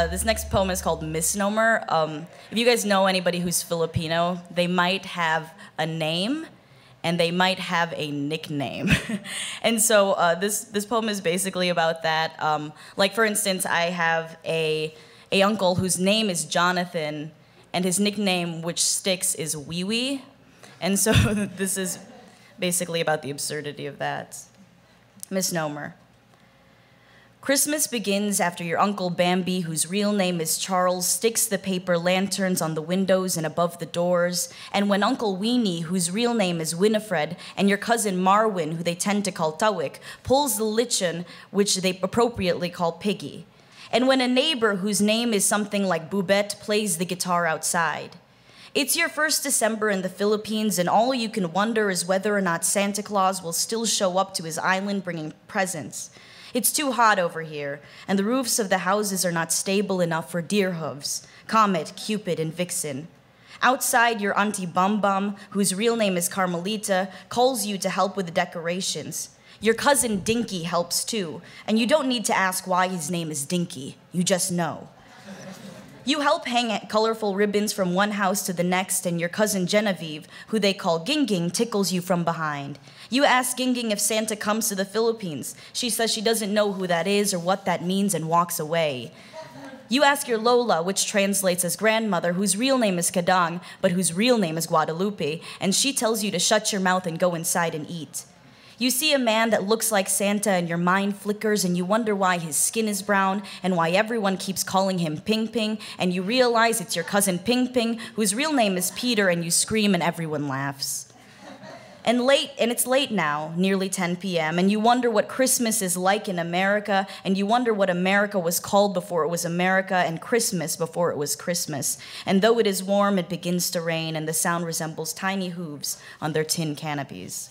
This next poem is called Misnomer. If you guys know anybody who's Filipino, they might have a name and they might have a nickname. And so this poem is basically about that. Like, for instance, I have a uncle whose name is Jonathan, and his nickname, which sticks, is Wee Wee. And so this is basically about the absurdity of that. Misnomer. Christmas begins after your Uncle Bambi, whose real name is Charles, sticks the paper lanterns on the windows and above the doors, and when Uncle Weenie, whose real name is Winifred, and your cousin Marwin, who they tend to call Tawik, pulls the lichen, which they appropriately call Piggy, and when a neighbor whose name is something like Bubet plays the guitar outside. It's your first December in the Philippines, and all you can wonder is whether or not Santa Claus will still show up to his island bringing presents. It's too hot over here, and the roofs of the houses are not stable enough for deer hooves, Comet, Cupid, and Vixen. Outside, your Auntie Bum Bum, whose real name is Carmelita, calls you to help with the decorations. Your cousin Dinky helps too, and you don't need to ask why his name is Dinky. You just know. You help hang colorful ribbons from one house to the next, and your cousin Genevieve, who they call Ging, tickles you from behind. You ask Ging if Santa comes to the Philippines. She says she doesn't know who that is or what that means and walks away. You ask your Lola, which translates as grandmother, whose real name is Kadang, but whose real name is Guadalupe, and she tells you to shut your mouth and go inside and eat. You see a man that looks like Santa and your mind flickers and you wonder why his skin is brown and why everyone keeps calling him Ping Ping, and you realize it's your cousin Ping Ping, whose real name is Peter, and you scream and everyone laughs. And it's late now, nearly 10 p.m., and you wonder what Christmas is like in America, and you wonder what America was called before it was America and Christmas before it was Christmas. And though it is warm, it begins to rain, and the sound resembles tiny hooves on their tin canopies.